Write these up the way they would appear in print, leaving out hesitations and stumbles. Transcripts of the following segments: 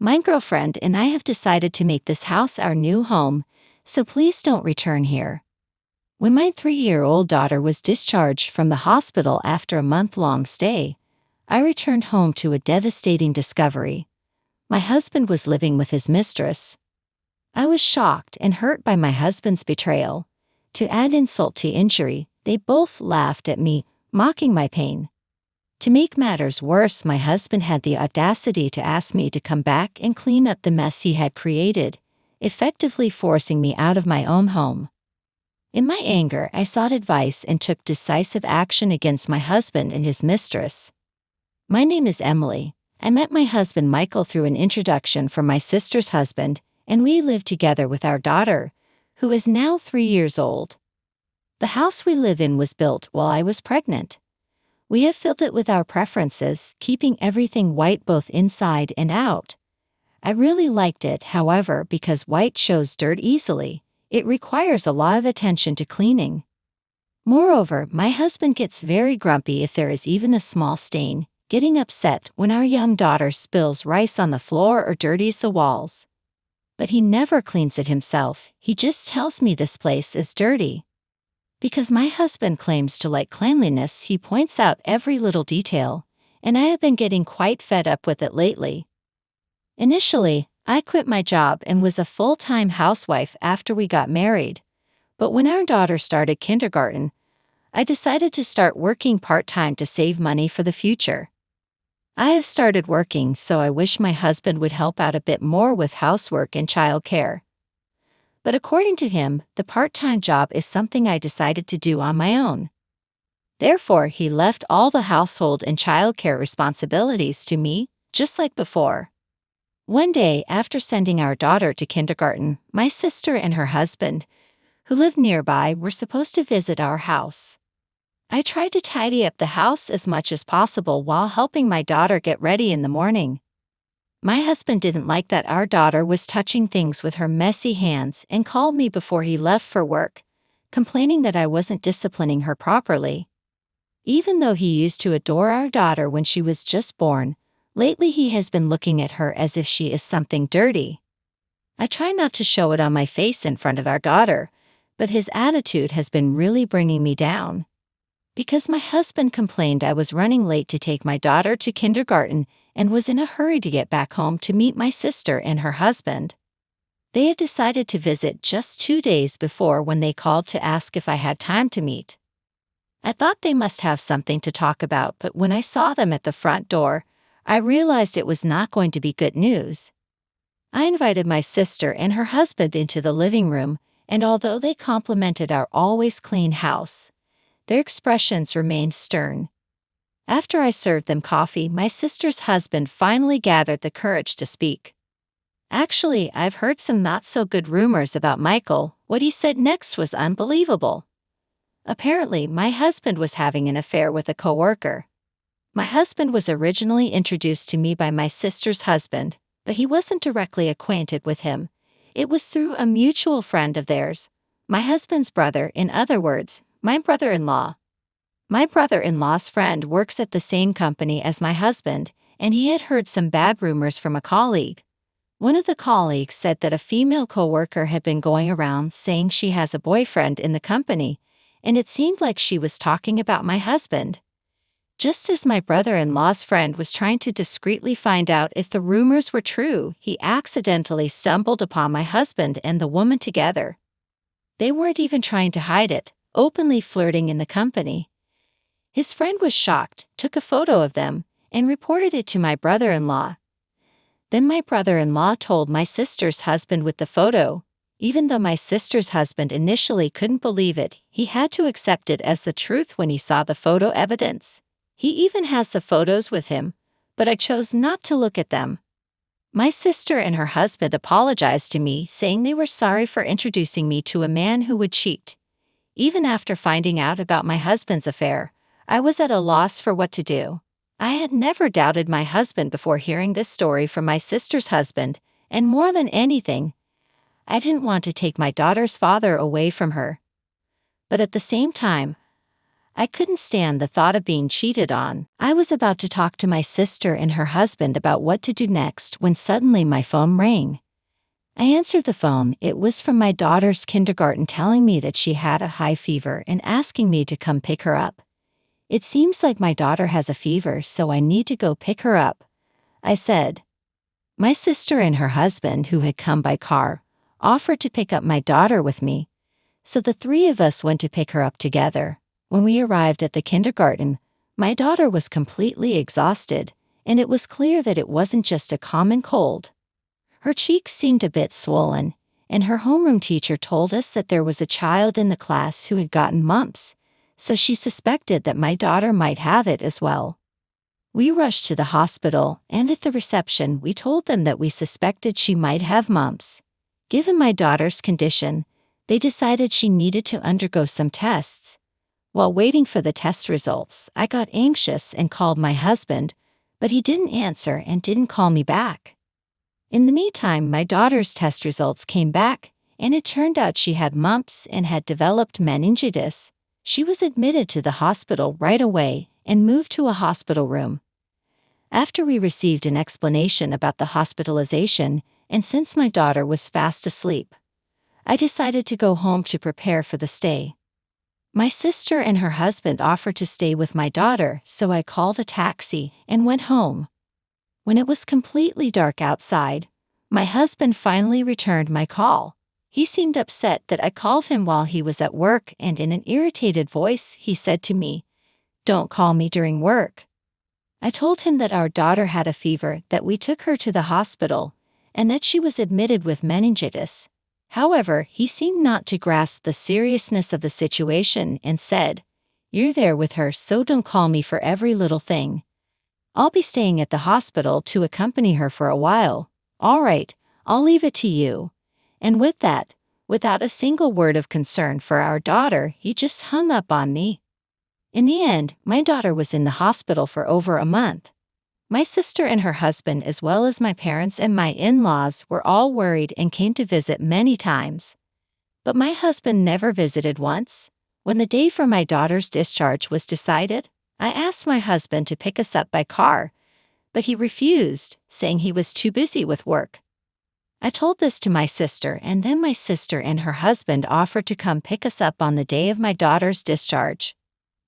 My girlfriend and I have decided to make this house our new home, so please don't return here. When my 3-year-old daughter was discharged from the hospital after a month-long stay, I returned home to a devastating discovery. My husband was living with his mistress. I was shocked and hurt by my husband's betrayal. To add insult to injury, they both laughed at me, mocking my pain. To make matters worse, my husband had the audacity to ask me to come back and clean up the mess he had created, effectively forcing me out of my own home. In my anger, I sought advice and took decisive action against my husband and his mistress. My name is Emily. I met my husband Michael through an introduction from my sister's husband, and we live together with our daughter, who is now 3 years old. The house we live in was built while I was pregnant. We have filled it with our preferences, keeping everything white both inside and out. I really liked it, however, because white shows dirt easily. It requires a lot of attention to cleaning. Moreover, my husband gets very grumpy if there is even a small stain, getting upset when our young daughter spills rice on the floor or dirties the walls. But he never cleans it himself, he just tells me this place is dirty. Because my husband claims to like cleanliness, he points out every little detail, and I have been getting quite fed up with it lately. Initially, I quit my job and was a full-time housewife after we got married, but when our daughter started kindergarten, I decided to start working part-time to save money for the future. I have started working, so I wish my husband would help out a bit more with housework and childcare. But according to him, the part-time job is something I decided to do on my own. Therefore, he left all the household and childcare responsibilities to me, just like before. One day, after sending our daughter to kindergarten, my sister and her husband, who lived nearby, were supposed to visit our house. I tried to tidy up the house as much as possible while helping my daughter get ready in the morning. My husband didn't like that our daughter was touching things with her messy hands and called me before he left for work, complaining that I wasn't disciplining her properly. Even though he used to adore our daughter when she was just born, lately he has been looking at her as if she is something dirty. I try not to show it on my face in front of our daughter, but his attitude has been really bringing me down. Because my husband complained I was running late to take my daughter to kindergarten and was in a hurry to get back home to meet my sister and her husband. They had decided to visit just 2 days before when they called to ask if I had time to meet. I thought they must have something to talk about, but when I saw them at the front door, I realized it was not going to be good news. I invited my sister and her husband into the living room, and although they complimented our always clean house, their expressions remained stern. After I served them coffee, my sister's husband finally gathered the courage to speak. Actually, I've heard some not-so-good rumors about Michael. What he said next was unbelievable. Apparently, my husband was having an affair with a coworker. My husband was originally introduced to me by my sister's husband, but he wasn't directly acquainted with him. It was through a mutual friend of theirs, my husband's brother, in other words, my brother-in-law. My brother-in-law's friend works at the same company as my husband, and he had heard some bad rumors from a colleague. One of the colleagues said that a female coworker had been going around saying she has a boyfriend in the company, and it seemed like she was talking about my husband. Just as my brother-in-law's friend was trying to discreetly find out if the rumors were true, he accidentally stumbled upon my husband and the woman together. They weren't even trying to hide it, openly flirting in the company. His friend was shocked, took a photo of them, and reported it to my brother-in-law. Then my brother-in-law told my sister's husband with the photo. Even though my sister's husband initially couldn't believe it, he had to accept it as the truth when he saw the photo evidence. He even has the photos with him, but I chose not to look at them. My sister and her husband apologized to me, saying they were sorry for introducing me to a man who would cheat. Even after finding out about my husband's affair, I was at a loss for what to do. I had never doubted my husband before hearing this story from my sister's husband, and more than anything, I didn't want to take my daughter's father away from her. But at the same time, I couldn't stand the thought of being cheated on. I was about to talk to my sister and her husband about what to do next when suddenly my phone rang. I answered the phone. It was from my daughter's kindergarten telling me that she had a high fever and asking me to come pick her up. It seems like my daughter has a fever, so I need to go pick her up, I said. My sister and her husband, who had come by car, offered to pick up my daughter with me, so the three of us went to pick her up together. When we arrived at the kindergarten, my daughter was completely exhausted, and it was clear that it wasn't just a common cold. Her cheeks seemed a bit swollen, and her homeroom teacher told us that there was a child in the class who had gotten mumps, so she suspected that my daughter might have it as well. We rushed to the hospital, and at the reception we told them that we suspected she might have mumps. Given my daughter's condition, they decided she needed to undergo some tests. While waiting for the test results, I got anxious and called my husband, but he didn't answer and didn't call me back. In the meantime, my daughter's test results came back, and it turned out she had mumps and had developed meningitis. She was admitted to the hospital right away and moved to a hospital room. After we received an explanation about the hospitalization, and since my daughter was fast asleep, I decided to go home to prepare for the stay. My sister and her husband offered to stay with my daughter, so I called a taxi and went home. When it was completely dark outside, my husband finally returned my call. He seemed upset that I called him while he was at work, and in an irritated voice he said to me, "Don't call me during work." I told him that our daughter had a fever, that we took her to the hospital, and that she was admitted with meningitis. However, he seemed not to grasp the seriousness of the situation and said, "You're there with her, so don't call me for every little thing. I'll be staying at the hospital to accompany her for a while. All right, I'll leave it to you." And with that, without a single word of concern for our daughter, he just hung up on me. In the end, my daughter was in the hospital for over a month. My sister and her husband, as well as my parents and my in-laws, were all worried and came to visit many times. But my husband never visited once. When the day for my daughter's discharge was decided, I asked my husband to pick us up by car, but he refused, saying he was too busy with work. I told this to my sister, and then my sister and her husband offered to come pick us up on the day of my daughter's discharge.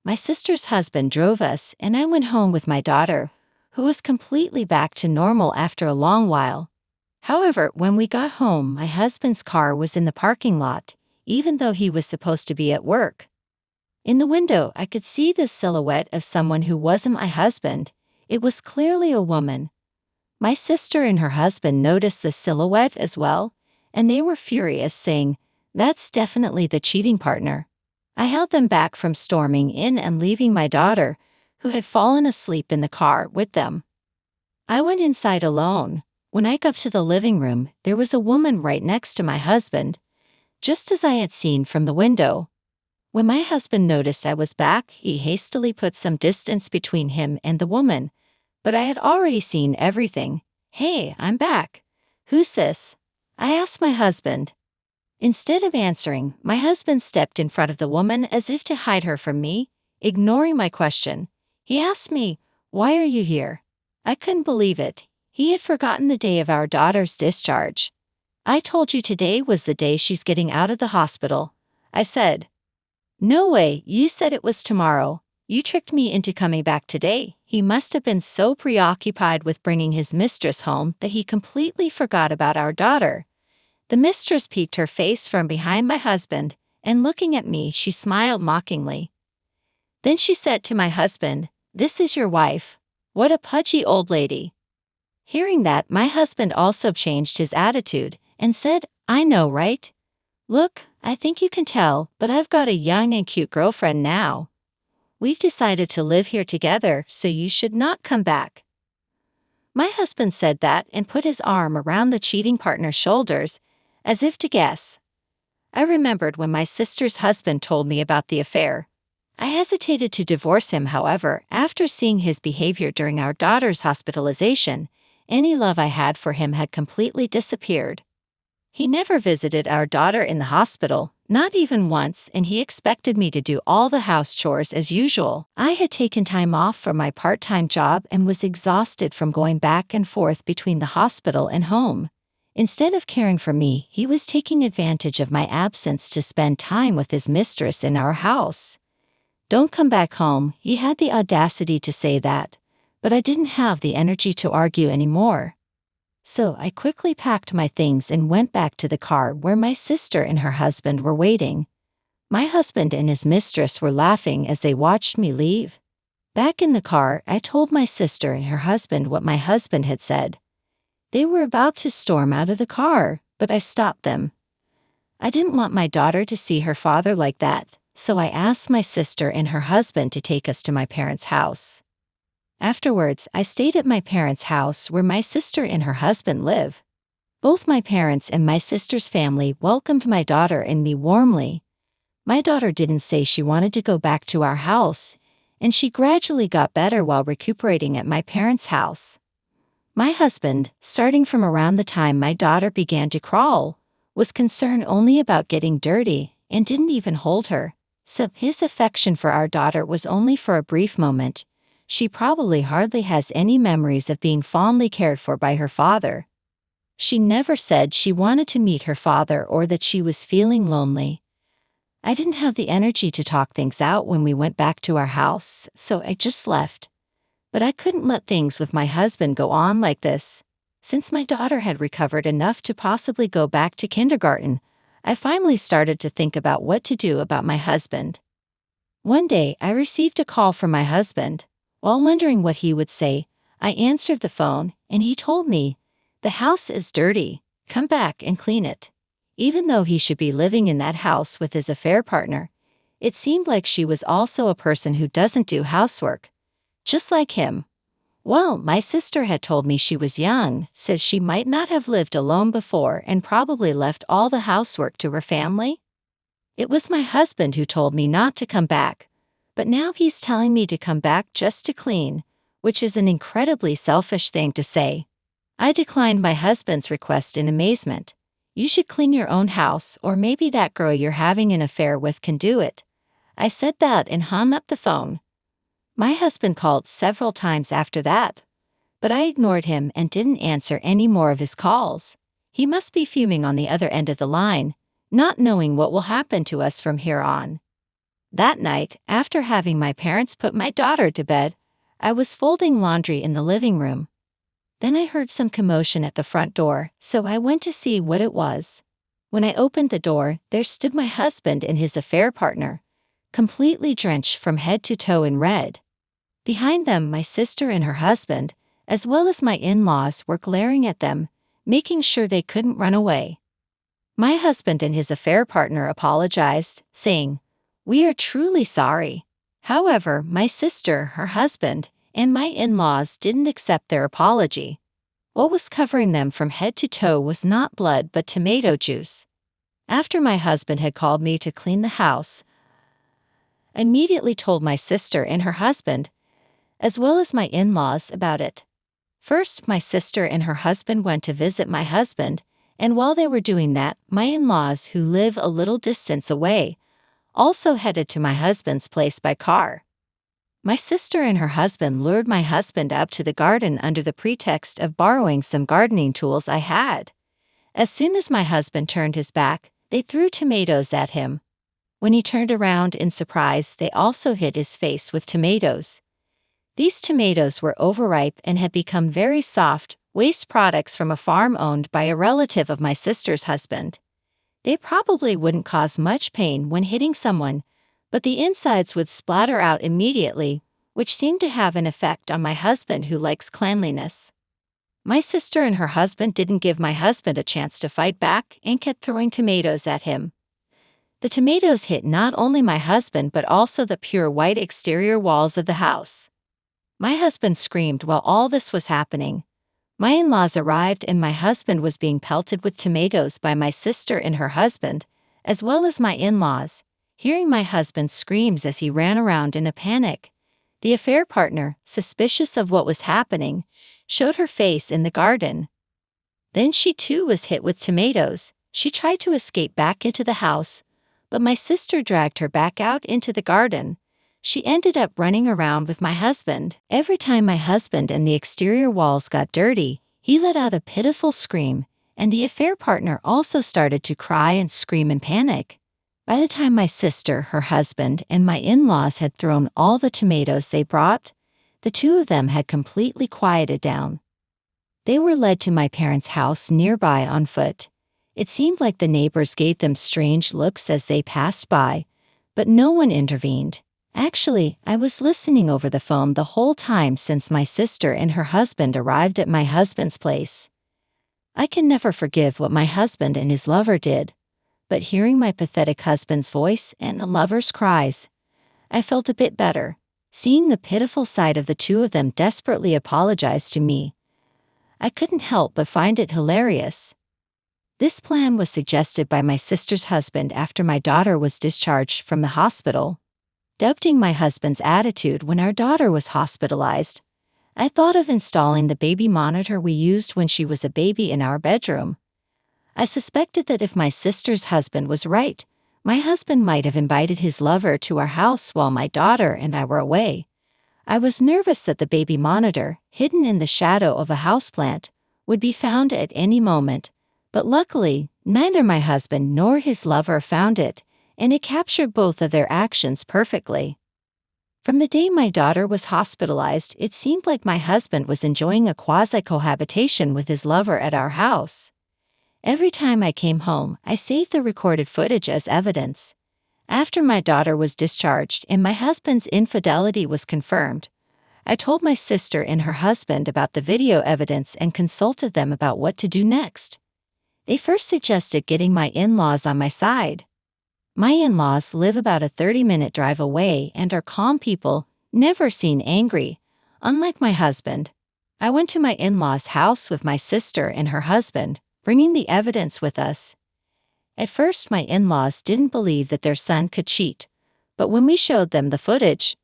My sister's husband drove us, and I went home with my daughter, who was completely back to normal after a long while. However, when we got home, my husband's car was in the parking lot, even though he was supposed to be at work. In the window, I could see the silhouette of someone who wasn't my husband. It was clearly a woman. My sister and her husband noticed the silhouette as well, and they were furious, saying, "That's definitely the cheating partner." I held them back from storming in and leaving my daughter, who had fallen asleep in the car, with them. I went inside alone. When I got to the living room, there was a woman right next to my husband, just as I had seen from the window. When my husband noticed I was back, he hastily put some distance between him and the woman, but I had already seen everything. "Hey, I'm back. Who's this?" I asked my husband. Instead of answering, my husband stepped in front of the woman as if to hide her from me, ignoring my question. He asked me, "Why are you here?" I couldn't believe it. He had forgotten the day of our daughter's discharge. "I told you today was the day she's getting out of the hospital," I said. "No way, you said it was tomorrow. You tricked me into coming back today." He must have been so preoccupied with bringing his mistress home that he completely forgot about our daughter. The mistress peeked her face from behind my husband, and looking at me, she smiled mockingly. Then she said to my husband, "This is your wife. What a pudgy old lady." Hearing that, my husband also changed his attitude and said, "I know, right? Look, I think you can tell, but I've got a young and cute girlfriend now. We've decided to live here together, so you should not come back." My husband said that and put his arm around the cheating partner's shoulders, as if to guess. I remembered when my sister's husband told me about the affair. I hesitated to divorce him, however, after seeing his behavior during our daughter's hospitalization, any love I had for him had completely disappeared. He never visited our daughter in the hospital, not even once, and he expected me to do all the house chores as usual. I had taken time off from my part-time job and was exhausted from going back and forth between the hospital and home. Instead of caring for me, he was taking advantage of my absence to spend time with his mistress in our house. "Don't come back home," he had the audacity to say that, but I didn't have the energy to argue anymore. So I quickly packed my things and went back to the car where my sister and her husband were waiting. My husband and his mistress were laughing as they watched me leave. Back in the car, I told my sister and her husband what my husband had said. They were about to storm out of the car, but I stopped them. I didn't want my daughter to see her father like that, so I asked my sister and her husband to take us to my parents' house. Afterwards, I stayed at my parents' house where my sister and her husband live. Both my parents and my sister's family welcomed my daughter and me warmly. My daughter didn't say she wanted to go back to our house, and she gradually got better while recuperating at my parents' house. My husband, starting from around the time my daughter began to crawl, was concerned only about getting dirty and didn't even hold her, so his affection for our daughter was only for a brief moment. She probably hardly has any memories of being fondly cared for by her father. She never said she wanted to meet her father or that she was feeling lonely. I didn't have the energy to talk things out when we went back to our house, so I just left. But I couldn't let things with my husband go on like this. Since my daughter had recovered enough to possibly go back to kindergarten, I finally started to think about what to do about my husband. One day, I received a call from my husband. While wondering what he would say, I answered the phone, and he told me, "The house is dirty. Come back and clean it." Even though he should be living in that house with his affair partner, it seemed like she was also a person who doesn't do housework. Just like him. Well, my sister had told me she was young, so she might not have lived alone before and probably left all the housework to her family. It was my husband who told me not to come back. But now he's telling me to come back just to clean, which is an incredibly selfish thing to say. I declined my husband's request in amazement. "You should clean your own house, or maybe that girl you're having an affair with can do it." I said that and hung up the phone. My husband called several times after that, but I ignored him and didn't answer any more of his calls. He must be fuming on the other end of the line, not knowing what will happen to us from here on. That night, after having my parents put my daughter to bed, I was folding laundry in the living room. Then I heard some commotion at the front door, so I went to see what it was. When I opened the door, there stood my husband and his affair partner, completely drenched from head to toe in red. Behind them, my sister and her husband, as well as my in-laws, were glaring at them, making sure they couldn't run away. My husband and his affair partner apologized, saying, "We are truly sorry." However, my sister, her husband, and my in-laws didn't accept their apology. What was covering them from head to toe was not blood but tomato juice. After my husband had called me to clean the house, I immediately told my sister and her husband, as well as my in-laws, about it. First, my sister and her husband went to visit my husband, and while they were doing that, my in-laws, who live a little distance away, also headed to my husband's place by car. My sister and her husband lured my husband up to the garden under the pretext of borrowing some gardening tools I had. As soon as my husband turned his back, they threw tomatoes at him. When he turned around in surprise, they also hit his face with tomatoes. These tomatoes were overripe and had become very soft, waste products from a farm owned by a relative of my sister's husband. They probably wouldn't cause much pain when hitting someone, but the insides would splatter out immediately, which seemed to have an effect on my husband, who likes cleanliness. My sister and her husband didn't give my husband a chance to fight back and kept throwing tomatoes at him. The tomatoes hit not only my husband but also the pure white exterior walls of the house. My husband screamed while all this was happening. My in-laws arrived and my husband was being pelted with tomatoes by my sister and her husband, as well as my in-laws. Hearing my husband's screams as he ran around in a panic, the affair partner, suspicious of what was happening, showed her face in the garden. Then she too was hit with tomatoes. She tried to escape back into the house, but my sister dragged her back out into the garden. She ended up running around with my husband. Every time my husband and the exterior walls got dirty, he let out a pitiful scream, and the affair partner also started to cry and scream in panic. By the time my sister, her husband, and my in-laws had thrown all the tomatoes they brought, the two of them had completely quieted down. They were led to my parents' house nearby on foot. It seemed like the neighbors gave them strange looks as they passed by, but no one intervened. Actually, I was listening over the phone the whole time since my sister and her husband arrived at my husband's place. I can never forgive what my husband and his lover did, but hearing my pathetic husband's voice and the lover's cries, I felt a bit better. Seeing the pitiful sight of the two of them desperately apologize to me, I couldn't help but find it hilarious. This plan was suggested by my sister's husband after my daughter was discharged from the hospital. Doubting my husband's attitude when our daughter was hospitalized, I thought of installing the baby monitor we used when she was a baby in our bedroom. I suspected that if my sister's husband was right, my husband might have invited his lover to our house while my daughter and I were away. I was nervous that the baby monitor, hidden in the shadow of a houseplant, would be found at any moment, but luckily, neither my husband nor his lover found it, and it captured both of their actions perfectly. From the day my daughter was hospitalized, it seemed like my husband was enjoying a quasi-cohabitation with his lover at our house. Every time I came home, I saved the recorded footage as evidence. After my daughter was discharged and my husband's infidelity was confirmed, I told my sister and her husband about the video evidence and consulted them about what to do next. They first suggested getting my in-laws on my side. My in-laws live about a 30-minute drive away and are calm people, never seen angry, unlike my husband. I went to my in-laws' house with my sister and her husband, bringing the evidence with us. At first, my in-laws didn't believe that their son could cheat, but when we showed them the footage,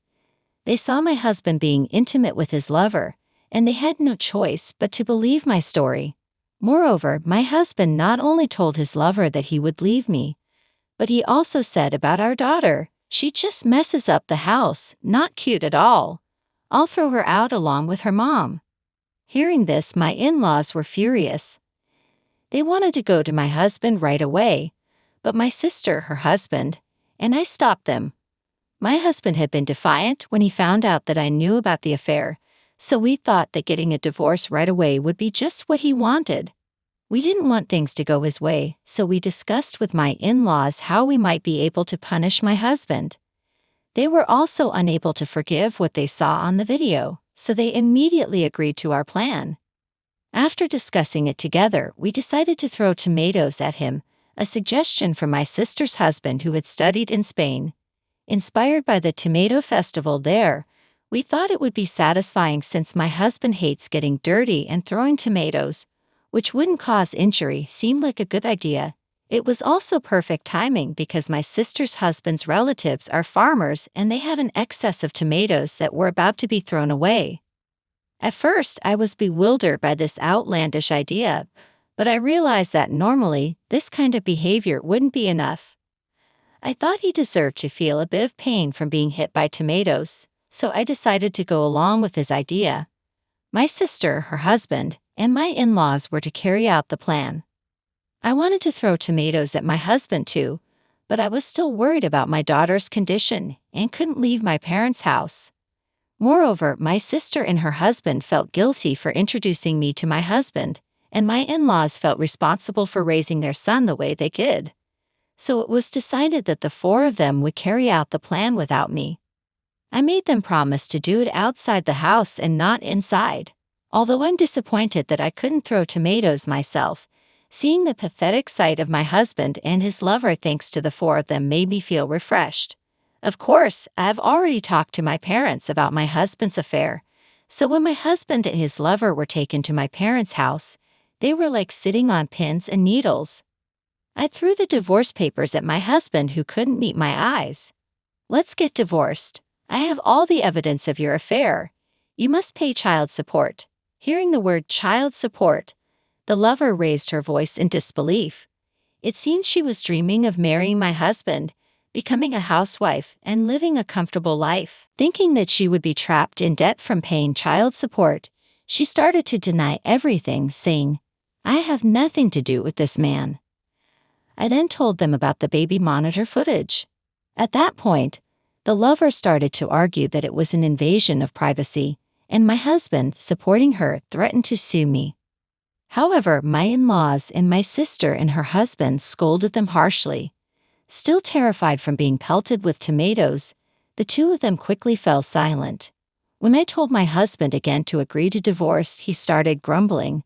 they saw my husband being intimate with his lover, and they had no choice but to believe my story. Moreover, my husband not only told his lover that he would leave me, but he also said about our daughter, "She just messes up the house, not cute at all. I'll throw her out along with her mom." Hearing this, my in-laws were furious. They wanted to go to my husband right away, but my sister, her husband, and I stopped them. My husband had been defiant when he found out that I knew about the affair, so we thought that getting a divorce right away would be just what he wanted. We didn't want things to go his way, so we discussed with my in-laws how we might be able to punish my husband. They were also unable to forgive what they saw on the video, so they immediately agreed to our plan. After discussing it together, we decided to throw tomatoes at him, a suggestion from my sister's husband who had studied in Spain. Inspired by the tomato festival there, we thought it would be satisfying since my husband hates getting dirty, and throwing tomatoes, which wouldn't cause injury, seemed like a good idea. It was also perfect timing because my sister's husband's relatives are farmers and they had an excess of tomatoes that were about to be thrown away. At first, I was bewildered by this outlandish idea, but I realized that normally, this kind of behavior wouldn't be enough. I thought he deserved to feel a bit of pain from being hit by tomatoes, so I decided to go along with his idea. My sister, her husband, and my in-laws were to carry out the plan. I wanted to throw tomatoes at my husband too, but I was still worried about my daughter's condition and couldn't leave my parents' house. Moreover, my sister and her husband felt guilty for introducing me to my husband, and my in-laws felt responsible for raising their son the way they did. So it was decided that the four of them would carry out the plan without me. I made them promise to do it outside the house and not inside. Although I'm disappointed that I couldn't throw tomatoes myself, seeing the pathetic sight of my husband and his lover thanks to the four of them made me feel refreshed. Of course, I've already talked to my parents about my husband's affair, so when my husband and his lover were taken to my parents' house, they were like sitting on pins and needles. I threw the divorce papers at my husband who couldn't meet my eyes. "Let's get divorced. I have all the evidence of your affair. You must pay child support." Hearing the word child support, the lover raised her voice in disbelief. It seemed she was dreaming of marrying my husband, becoming a housewife, and living a comfortable life. Thinking that she would be trapped in debt from paying child support, she started to deny everything, saying, "I have nothing to do with this man." I then told them about the baby monitor footage. At that point, the lover started to argue that it was an invasion of privacy, and my husband, supporting her, threatened to sue me. However, my in-laws and my sister and her husband scolded them harshly. Still terrified from being pelted with tomatoes, the two of them quickly fell silent. When I told my husband again to agree to divorce, he started grumbling.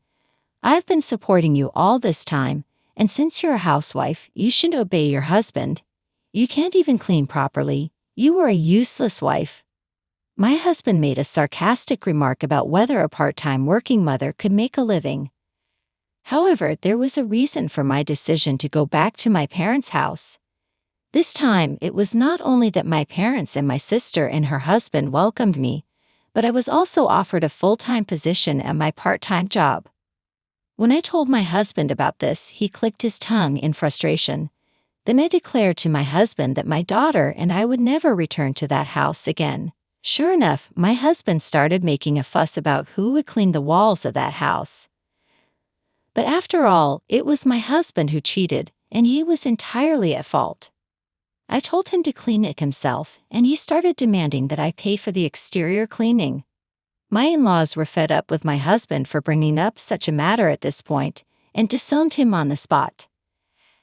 "I've been supporting you all this time, and since you're a housewife, you should obey your husband. You can't even clean properly. You were a useless wife." My husband made a sarcastic remark about whether a part-time working mother could make a living. However, there was a reason for my decision to go back to my parents' house. This time, it was not only that my parents and my sister and her husband welcomed me, but I was also offered a full-time position at my part-time job. When I told my husband about this, he clicked his tongue in frustration. Then I declared to my husband that my daughter and I would never return to that house again. Sure enough, my husband started making a fuss about who would clean the walls of that house. But after all, it was my husband who cheated, and he was entirely at fault. I told him to clean it himself, and he started demanding that I pay for the exterior cleaning. My in-laws were fed up with my husband for bringing up such a matter at this point, and disowned him on the spot.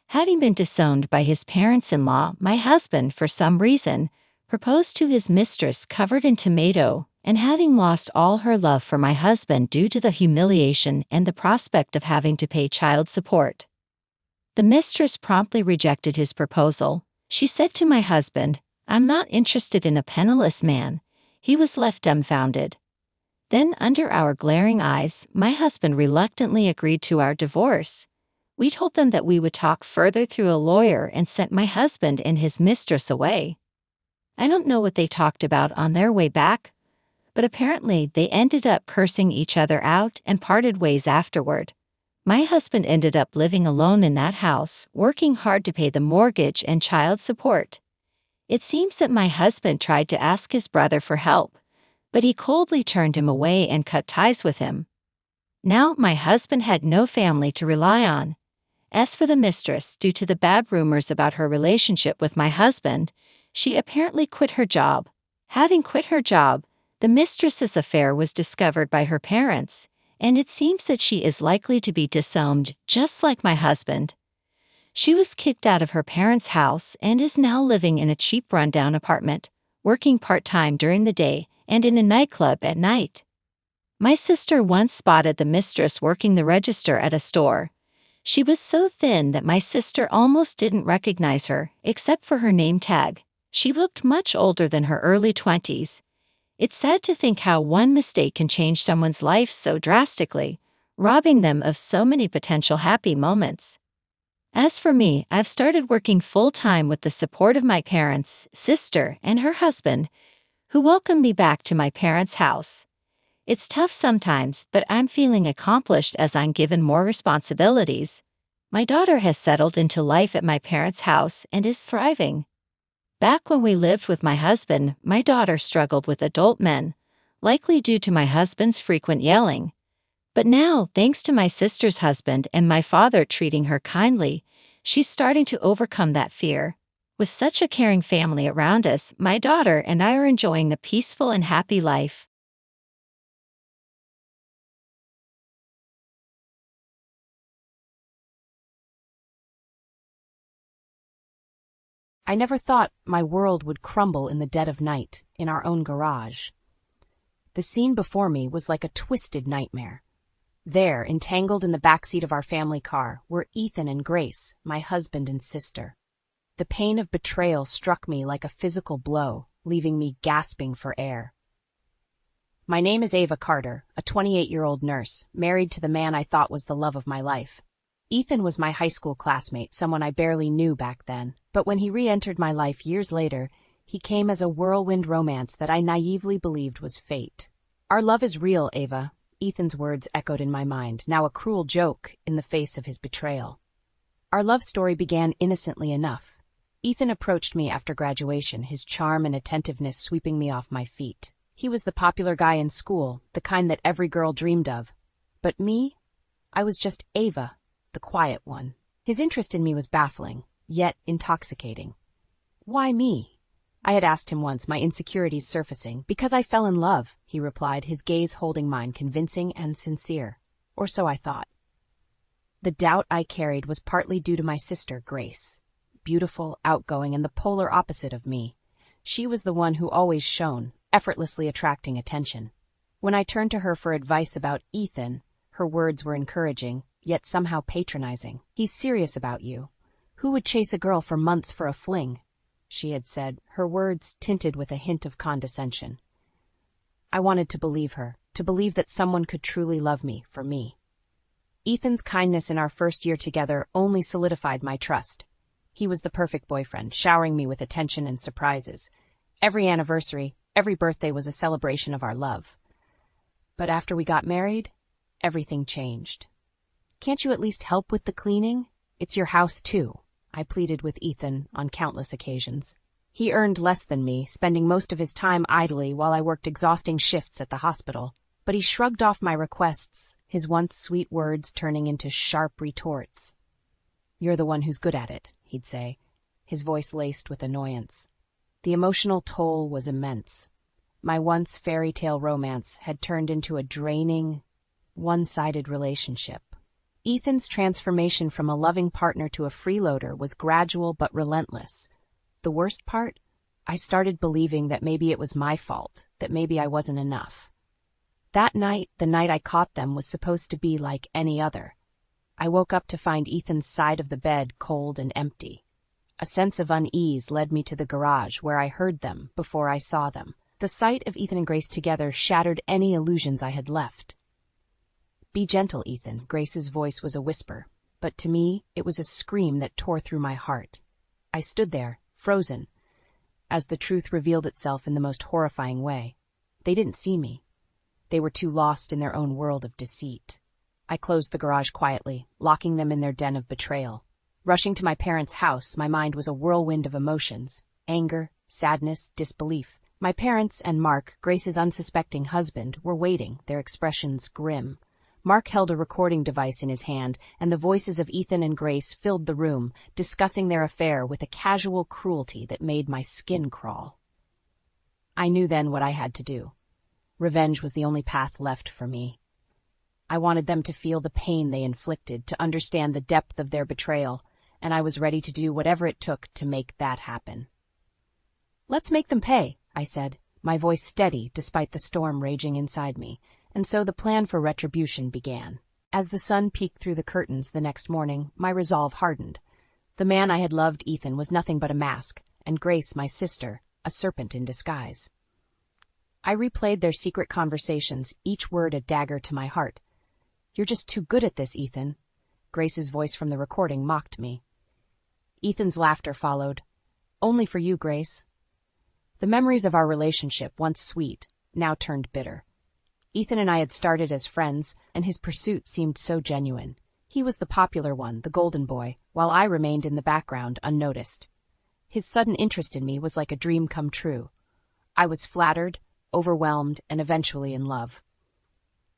Having been disowned by his parents-in-law, my husband, for some reason, proposed to his mistress covered in tomato, and having lost all her love for my husband due to the humiliation and the prospect of having to pay child support. The mistress promptly rejected his proposal. She said to my husband, "I'm not interested in a penniless man." He was left dumbfounded. Then, under our glaring eyes, my husband reluctantly agreed to our divorce. We told them that we would talk further through a lawyer and sent my husband and his mistress away. I don't know what they talked about on their way back, but apparently they ended up cursing each other out and parted ways afterward. My husband ended up living alone in that house, working hard to pay the mortgage and child support. It seems that my husband tried to ask his brother for help, but he coldly turned him away and cut ties with him. Now my husband had no family to rely on. As for the mistress, due to the bad rumors about her relationship with my husband, she apparently quit her job. Having quit her job, the mistress's affair was discovered by her parents, and it seems that she is likely to be disowned, just like my husband. She was kicked out of her parents' house and is now living in a cheap rundown apartment, working part-time during the day and in a nightclub at night. My sister once spotted the mistress working the register at a store. She was so thin that my sister almost didn't recognize her, except for her name tag. She looked much older than her early 20s. It's sad to think how one mistake can change someone's life so drastically, robbing them of so many potential happy moments. As for me, I've started working full-time with the support of my parents, sister, and her husband, who welcomed me back to my parents' house. It's tough sometimes, but I'm feeling accomplished as I'm given more responsibilities. My daughter has settled into life at my parents' house and is thriving. Back when we lived with my husband, my daughter struggled with adult men, likely due to my husband's frequent yelling. But now, thanks to my sister's husband and my father treating her kindly, she's starting to overcome that fear. With such a caring family around us, my daughter and I are enjoying the peaceful and happy life. I never thought my world would crumble in the dead of night, in our own garage. The scene before me was like a twisted nightmare. There, entangled in the backseat of our family car, were Ethan and Grace, my husband and sister. The pain of betrayal struck me like a physical blow, leaving me gasping for air. My name is Ava Carter, a 28-year-old nurse, married to the man I thought was the love of my life. Ethan was my high school classmate, someone I barely knew back then, but when he re-entered my life years later, he came as a whirlwind romance that I naively believed was fate. Our love is real, Ava, Ethan's words echoed in my mind, now a cruel joke in the face of his betrayal. Our love story began innocently enough. Ethan approached me after graduation, his charm and attentiveness sweeping me off my feet. He was the popular guy in school, the kind that every girl dreamed of. But me? I was just Ava, the quiet one. His interest in me was baffling, yet intoxicating. Why me? I had asked him once, my insecurities surfacing. Because I fell in love, he replied, his gaze holding mine, convincing and sincere. Or so I thought. The doubt I carried was partly due to my sister, Grace. Beautiful, outgoing, and the polar opposite of me. She was the one who always shone, effortlessly attracting attention. When I turned to her for advice about Ethan, her words were encouraging, yet somehow patronizing. "He's serious about you. Who would chase a girl for months for a fling?" she had said, her words tinted with a hint of condescension. I wanted to believe her, to believe that someone could truly love me for me. Ethan's kindness in our first year together only solidified my trust. He was the perfect boyfriend, showering me with attention and surprises. Every anniversary, every birthday was a celebration of our love. But after we got married, everything changed. "Can't you at least help with the cleaning? It's your house too," I pleaded with Ethan on countless occasions. He earned less than me, spending most of his time idly while I worked exhausting shifts at the hospital. But he shrugged off my requests, his once sweet words turning into sharp retorts. "You're the one who's good at it," he'd say, his voice laced with annoyance. The emotional toll was immense. My once fairy tale romance had turned into a draining, one-sided relationship. Ethan's transformation from a loving partner to a freeloader was gradual but relentless. The worst part? I started believing that maybe it was my fault, that maybe I wasn't enough. That night, the night I caught them, was supposed to be like any other. I woke up to find Ethan's side of the bed cold and empty. A sense of unease led me to the garage, where I heard them before I saw them. The sight of Ethan and Grace together shattered any illusions I had left. "Be gentle, Ethan," Grace's voice was a whisper, but to me it was a scream that tore through my heart. I stood there, frozen, as the truth revealed itself in the most horrifying way. They didn't see me. They were too lost in their own world of deceit. I closed the garage quietly, locking them in their den of betrayal. Rushing to my parents' house, my mind was a whirlwind of emotions: anger, sadness, disbelief. My parents and Mark, Grace's unsuspecting husband, were waiting, their expressions grim. Mark held a recording device in his hand, and the voices of Ethan and Grace filled the room, discussing their affair with a casual cruelty that made my skin crawl. I knew then what I had to do. Revenge was the only path left for me. I wanted them to feel the pain they inflicted, to understand the depth of their betrayal, and I was ready to do whatever it took to make that happen. "Let's make them pay," I said, my voice steady despite the storm raging inside me. And so the plan for retribution began. As the sun peeked through the curtains the next morning, my resolve hardened. The man I had loved, Ethan, was nothing but a mask, and Grace, my sister, a serpent in disguise. I replayed their secret conversations, each word a dagger to my heart. "You're just too good at this, Ethan." Grace's voice from the recording mocked me. Ethan's laughter followed. "Only for you, Grace." The memories of our relationship, once sweet, now turned bitter. Ethan and I had started as friends, and his pursuit seemed so genuine. He was the popular one, the golden boy, while I remained in the background, unnoticed. His sudden interest in me was like a dream come true. I was flattered, overwhelmed, and eventually in love.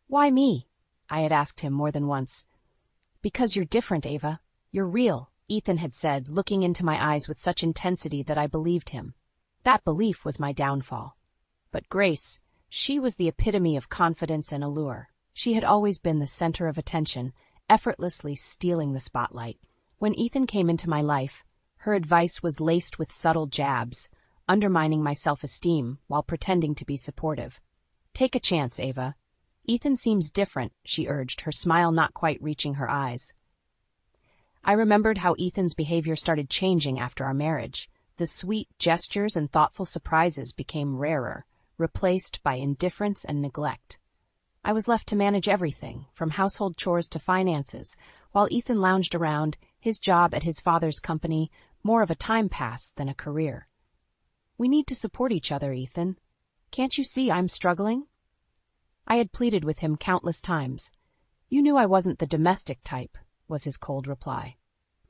"Why me?" I had asked him more than once. "Because you're different, Ava. You're real," Ethan had said, looking into my eyes with such intensity that I believed him. That belief was my downfall. But Grace, she was the epitome of confidence and allure. She had always been the center of attention, effortlessly stealing the spotlight. When Ethan came into my life, her advice was laced with subtle jabs, undermining my self-esteem while pretending to be supportive. "Take a chance, Ava. Ethan seems different," she urged, her smile not quite reaching her eyes. I remembered how Ethan's behavior started changing after our marriage. The sweet gestures and thoughtful surprises became rarer, replaced by indifference and neglect. I was left to manage everything, from household chores to finances, while Ethan lounged around, his job at his father's company more of a time pass than a career. "We need to support each other, Ethan. Can't you see I'm struggling?" I had pleaded with him countless times. "You knew I wasn't the domestic type," was his cold reply.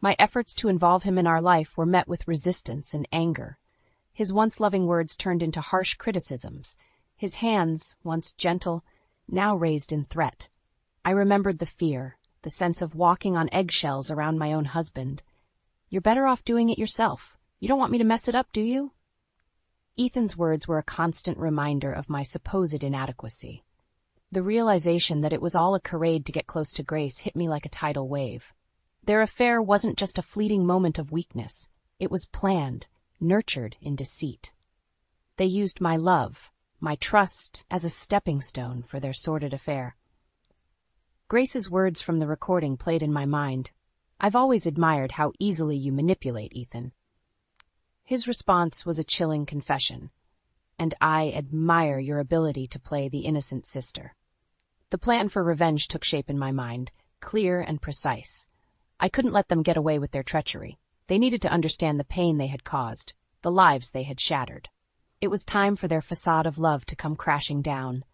My efforts to involve him in our life were met with resistance and anger. His once loving words turned into harsh criticisms. His hands, once gentle, now raised in threat. I remembered the fear, the sense of walking on eggshells around my own husband. "You're better off doing it yourself. You don't want me to mess it up, do you?" Ethan's words were a constant reminder of my supposed inadequacy. The realization that it was all a charade to get close to Grace hit me like a tidal wave. Their affair wasn't just a fleeting moment of weakness. It was planned, nurtured in deceit. They used my love, my trust, as a stepping stone for their sordid affair. Grace's words from the recording played in my mind. "I've always admired how easily you manipulate, Ethan." His response was a chilling confession. "And I admire your ability to play the innocent sister." The plan for revenge took shape in my mind, clear and precise. I couldn't let them get away with their treachery. They needed to understand the pain they had caused, the lives they had shattered. It was time for their facade of love to come crashing down.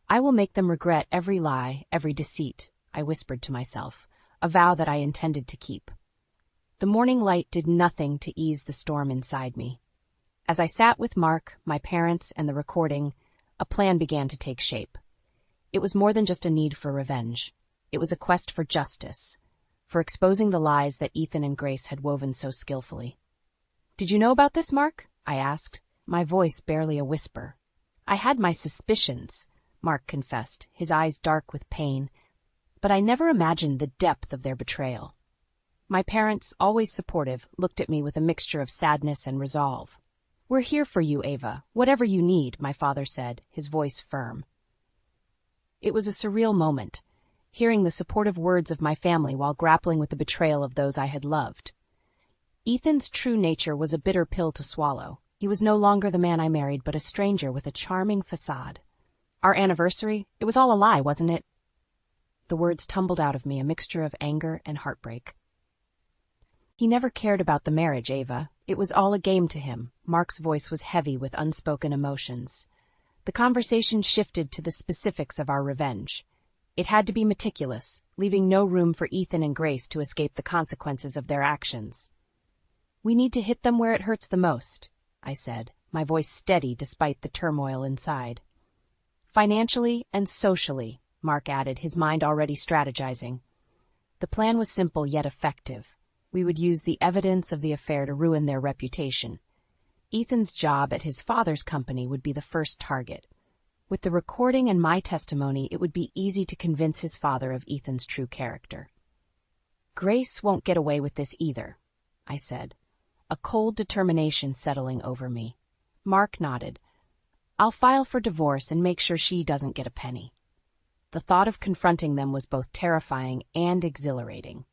"I will make them regret every lie, every deceit," I whispered to myself, a vow that I intended to keep. The morning light did nothing to ease the storm inside me. As I sat with Mark, my parents, and the recording, a plan began to take shape. It was more than just a need for revenge. It was a quest for justice, for exposing the lies that Ethan and Grace had woven so skillfully. "Did you know about this, Mark?" I asked, my voice barely a whisper. "I had my suspicions," Mark confessed, his eyes dark with pain, "but I never imagined the depth of their betrayal." My parents, always supportive, looked at me with a mixture of sadness and resolve. "We're here for you, Ava, whatever you need," my father said, his voice firm. It was a surreal moment, hearing the supportive words of my family while grappling with the betrayal of those I had loved. Ethan's true nature was a bitter pill to swallow. He was no longer the man I married, but a stranger with a charming facade. "Our anniversary, it was all a lie, wasn't it?" The words tumbled out of me, a mixture of anger and heartbreak. "He never cared about the marriage, Ava. It was all a game to him." Mark's voice was heavy with unspoken emotions. The conversation shifted to the specifics of our revenge. It had to be meticulous, leaving no room for Ethan and Grace to escape the consequences of their actions. "We need to hit them where it hurts the most," I said, my voice steady despite the turmoil inside. "Financially and socially," Mark added, his mind already strategizing. The plan was simple yet effective. We would use the evidence of the affair to ruin their reputation. Ethan's job at his father's company would be the first target. With the recording and my testimony, it would be easy to convince his father of Ethan's true character. "Grace won't get away with this either," I said, a cold determination settling over me. Mark nodded. "I'll file for divorce and make sure she doesn't get a penny." The thought of confronting them was both terrifying and exhilarating.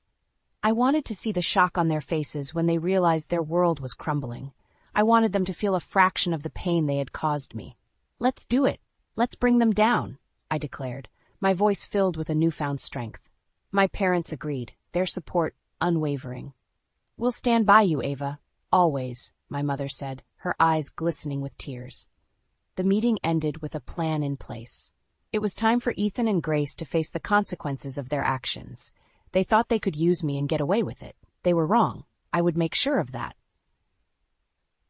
I wanted to see the shock on their faces when they realized their world was crumbling. I wanted them to feel a fraction of the pain they had caused me. "Let's do it. Let's bring them down," I declared, my voice filled with a newfound strength. My parents agreed, their support unwavering. "We'll stand by you, Ava, always," my mother said, her eyes glistening with tears. The meeting ended with a plan in place. It was time for Ethan and Grace to face the consequences of their actions. They thought they could use me and get away with it. They were wrong. I would make sure of that.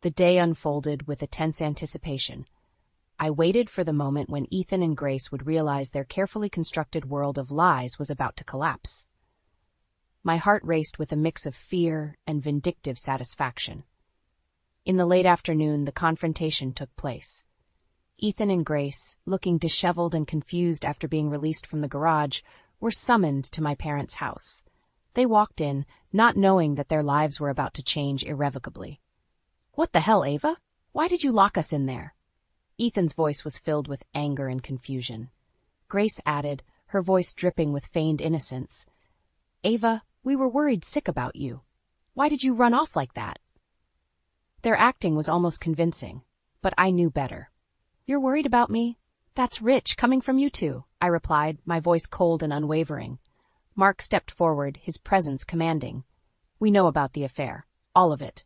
The day unfolded with a tense anticipation. I waited for the moment when Ethan and Grace would realize their carefully constructed world of lies was about to collapse. My heart raced with a mix of fear and vindictive satisfaction. In the late afternoon, the confrontation took place. Ethan and Grace, looking disheveled and confused after being released from the garage, were summoned to my parents' house. They walked in, not knowing that their lives were about to change irrevocably. "What the hell, Ava? Why did you lock us in there?" Ethan's voice was filled with anger and confusion. Grace added, her voice dripping with feigned innocence, "Ava, we were worried sick about you. Why did you run off like that?" Their acting was almost convincing, but I knew better. "You're worried about me? That's rich, coming from you two," I replied, my voice cold and unwavering. Mark stepped forward, his presence commanding. "We know about the affair. All of it."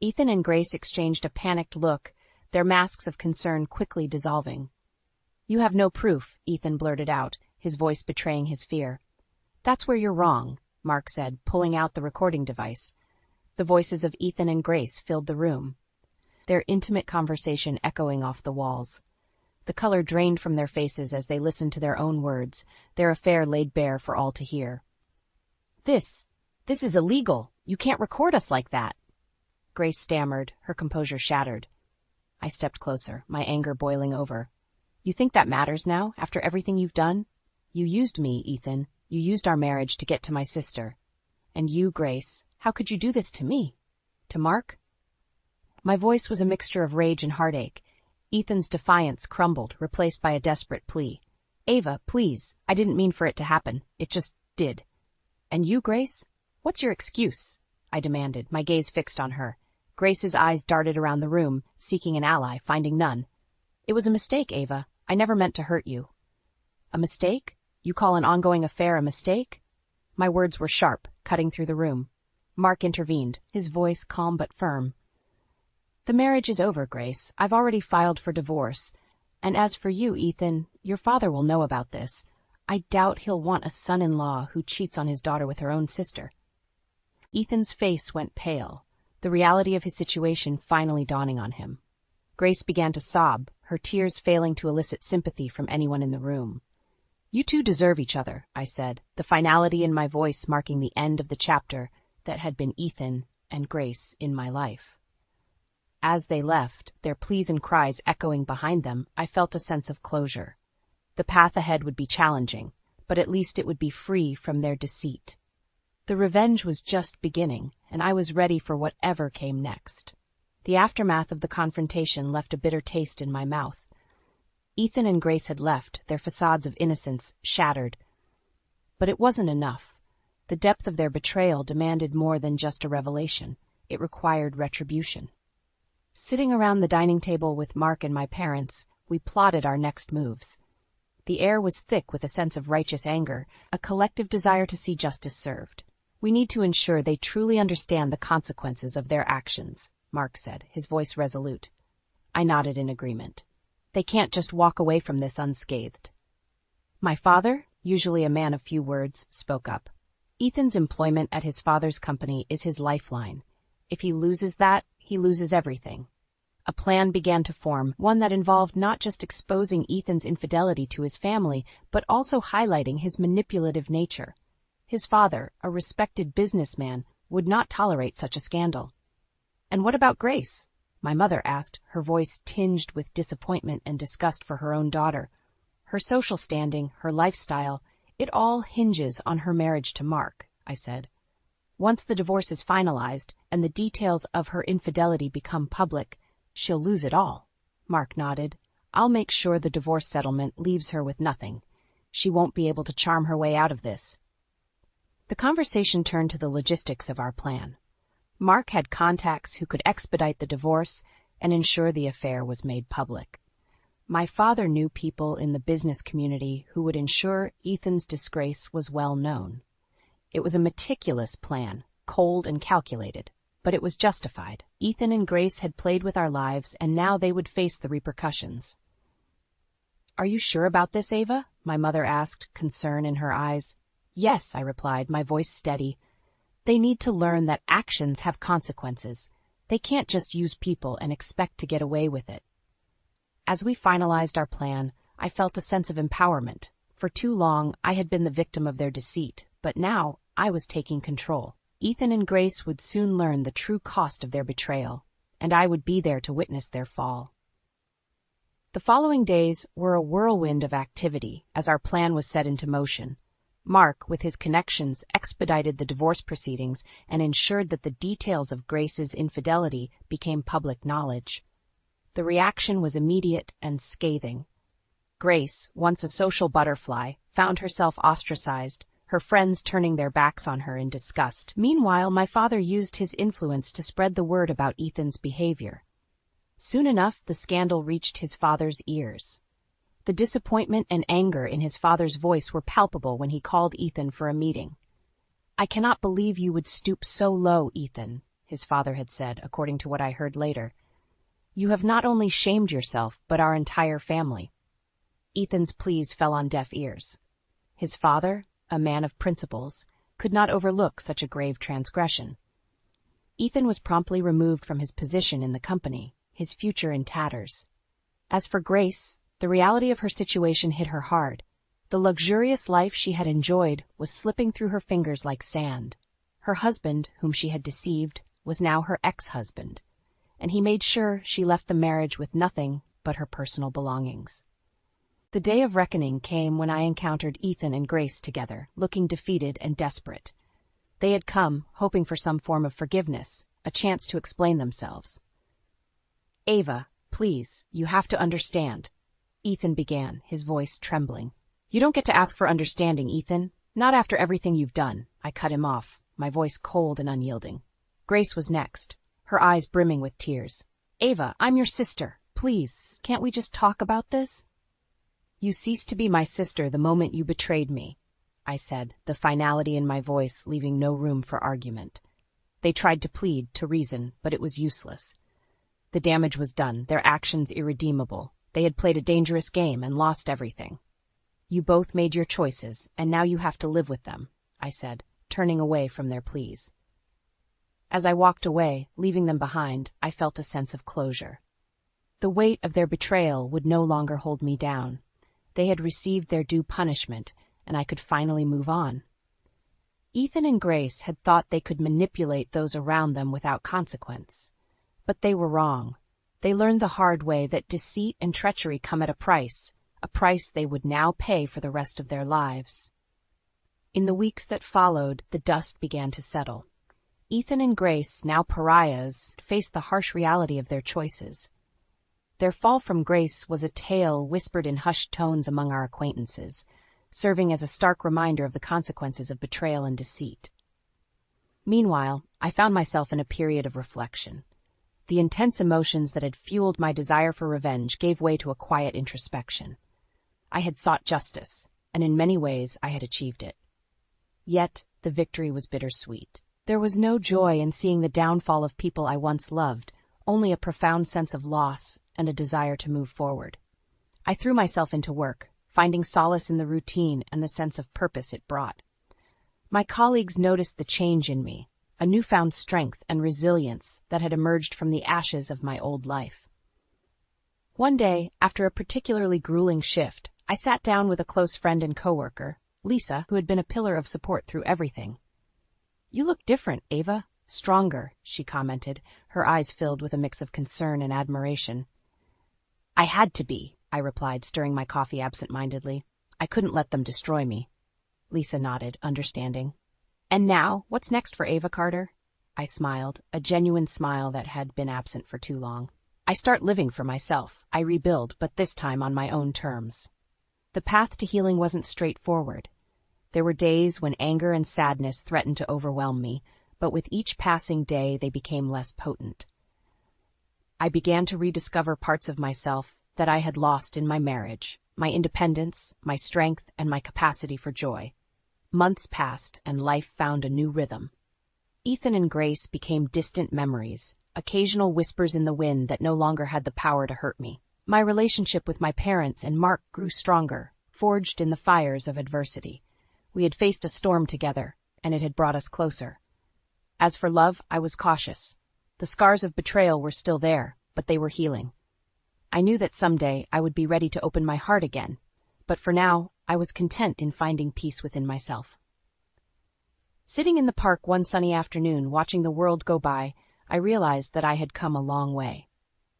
Ethan and Grace exchanged a panicked look, their masks of concern quickly dissolving. "You have no proof," Ethan blurted out, his voice betraying his fear. "That's where you're wrong. Mark said, pulling out the recording device. The voices of Ethan and Grace filled the room, their intimate conversation echoing off the walls. The color drained from their faces as they listened to their own words, their affair laid bare for all to hear. This is illegal. You can't record us like that. Grace stammered, her composure shattered. I stepped closer, my anger boiling over. You think that matters now, after everything you've done? You used me, Ethan. You used our marriage to get to my sister. And you, Grace, how could you do this to me? To Mark? My voice was a mixture of rage and heartache. Ethan's defiance crumbled, replaced by a desperate plea. Ava, please, I didn't mean for it to happen. It just did. And you, Grace? What's your excuse? I demanded, my gaze fixed on her. Grace's eyes darted around the room, seeking an ally, finding none. It was a mistake, Ava. I never meant to hurt you. A mistake? You call an ongoing affair a mistake? My words were sharp, cutting through the room. Mark intervened, his voice calm but firm. The marriage is over, Grace. I've already filed for divorce. And as for you, Ethan, your father will know about this. I doubt he'll want a son-in-law who cheats on his daughter with her own sister. Ethan's face went pale, the reality of his situation finally dawning on him. Grace began to sob, her tears failing to elicit sympathy from anyone in the room. You two deserve each other, I said, the finality in my voice marking the end of the chapter that had been Ethan and Grace in my life. As they left, their pleas and cries echoing behind them, I felt a sense of closure. The path ahead would be challenging, but at least it would be free from their deceit. The revenge was just beginning, and I was ready for whatever came next. The aftermath of the confrontation left a bitter taste in my mouth. Ethan and Grace had left, their facades of innocence shattered. But it wasn't enough. The depth of their betrayal demanded more than just a revelation. It required retribution. Sitting around the dining table with Mark and my parents, we plotted our next moves. The air was thick with a sense of righteous anger, a collective desire to see justice served. We need to ensure they truly understand the consequences of their actions, Mark said, his voice resolute. I nodded in agreement. They can't just walk away from this unscathed. My father, usually a man of few words, spoke up. Ethan's employment at his father's company is his lifeline. If he loses that, he loses everything. A plan began to form, one that involved not just exposing Ethan's infidelity to his family, but also highlighting his manipulative nature. His father, a respected businessman, would not tolerate such a scandal. And what about Grace? My mother asked, her voice tinged with disappointment and disgust for her own daughter. Her social standing, her lifestyle, it all hinges on her marriage to Mark, I said. Once the divorce is finalized and the details of her infidelity become public, she'll lose it all. Mark nodded. I'll make sure the divorce settlement leaves her with nothing. She won't be able to charm her way out of this. The conversation turned to the logistics of our plan. Mark had contacts who could expedite the divorce and ensure the affair was made public. My father knew people in the business community who would ensure Ethan's disgrace was well known. It was a meticulous plan, cold and calculated, but it was justified. Ethan and Grace had played with our lives, and now they would face the repercussions. Are you sure about this, Ava? My mother asked, concern in her eyes. Yes, I replied, my voice steady. They need to learn that actions have consequences. They can't just use people and expect to get away with it. As we finalized our plan, I felt a sense of empowerment. For too long, I had been the victim of their deceit, but now I was taking control. Ethan and Grace would soon learn the true cost of their betrayal, and I would be there to witness their fall. The following days were a whirlwind of activity as our plan was set into motion. Mark, with his connections, expedited the divorce proceedings and ensured that the details of Grace's infidelity became public knowledge. The reaction was immediate and scathing. Grace, once a social butterfly, found herself ostracized, her friends turning their backs on her in disgust. Meanwhile, my father used his influence to spread the word about Ethan's behavior. Soon enough, the scandal reached his father's ears. The disappointment and anger in his father's voice were palpable when he called Ethan for a meeting. I cannot believe you would stoop so low, Ethan, his father had said, according to what I heard later. You have not only shamed yourself, but our entire family. Ethan's pleas fell on deaf ears. His father, a man of principles, could not overlook such a grave transgression. Ethan was promptly removed from his position in the company, his future in tatters. As for Grace, the reality of her situation hit her hard. The luxurious life she had enjoyed was slipping through her fingers like sand. Her husband, whom she had deceived, was now her ex-husband, and he made sure she left the marriage with nothing but her personal belongings. The day of reckoning came when I encountered Ethan and Grace together, looking defeated and desperate. They had come, hoping for some form of forgiveness, a chance to explain themselves. "Ava, please, you have to understand," Ethan began, his voice trembling. "You don't get to ask for understanding, Ethan. Not after everything you've done," I cut him off, my voice cold and unyielding. Grace was next, her eyes brimming with tears. "Ava, I'm your sister. Please, can't we just talk about this?" "You ceased to be my sister the moment you betrayed me," I said, the finality in my voice leaving no room for argument. They tried to plead, to reason, but it was useless. The damage was done, their actions irredeemable. They had played a dangerous game and lost everything. "You both made your choices, and now you have to live with them," I said, turning away from their pleas. As I walked away, leaving them behind, I felt a sense of closure. The weight of their betrayal would no longer hold me down. They had received their due punishment, and I could finally move on. Ethan and Grace had thought they could manipulate those around them without consequence. But they were wrong. They learned the hard way that deceit and treachery come at a price they would now pay for the rest of their lives. In the weeks that followed, the dust began to settle. Ethan and Grace, now pariahs, faced the harsh reality of their choices. Their fall from grace was a tale whispered in hushed tones among our acquaintances, serving as a stark reminder of the consequences of betrayal and deceit. Meanwhile, I found myself in a period of reflection. The intense emotions that had fueled my desire for revenge gave way to a quiet introspection. I had sought justice, and in many ways I had achieved it. Yet, the victory was bittersweet. There was no joy in seeing the downfall of people I once loved, only a profound sense of loss and a desire to move forward. I threw myself into work, finding solace in the routine and the sense of purpose it brought. My colleagues noticed the change in me, a newfound strength and resilience that had emerged from the ashes of my old life. One day, after a particularly grueling shift, I sat down with a close friend and coworker, Lisa, who had been a pillar of support through everything. "You look different, Ava. Stronger," she commented, her eyes filled with a mix of concern and admiration. "I had to be," I replied, stirring my coffee absent-mindedly. "I couldn't let them destroy me." Lisa nodded, understanding. "And now, what's next for Ava Carter?" I smiled, a genuine smile that had been absent for too long. "I start living for myself. I rebuild, but this time on my own terms." The path to healing wasn't straightforward. There were days when anger and sadness threatened to overwhelm me, but with each passing day they became less potent. I began to rediscover parts of myself that I had lost in my marriage, my independence, my strength, and my capacity for joy. Months passed, and life found a new rhythm. Ethan and Grace became distant memories, occasional whispers in the wind that no longer had the power to hurt me. My relationship with my parents and Mark grew stronger, forged in the fires of adversity. We had faced a storm together, and it had brought us closer. As for love, I was cautious. The scars of betrayal were still there, but they were healing. I knew that someday I would be ready to open my heart again, but for now, I was content in finding peace within myself. Sitting in the park one sunny afternoon, watching the world go by, I realized that I had come a long way.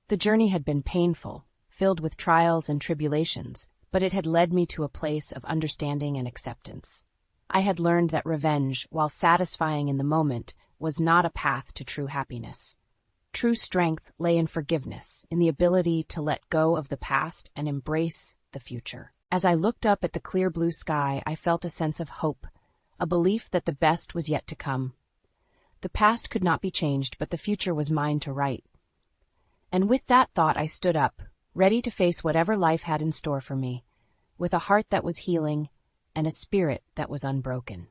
The journey had been painful, filled with trials and tribulations, but it had led me to a place of understanding and acceptance. I had learned that revenge, while satisfying in the moment, was not a path to true happiness. True strength lay in forgiveness, in the ability to let go of the past and embrace the future. As I looked up at the clear blue sky, I felt a sense of hope, a belief that the best was yet to come. The past could not be changed, but the future was mine to write. And with that thought, I stood up, ready to face whatever life had in store for me, with a heart that was healing and a spirit that was unbroken.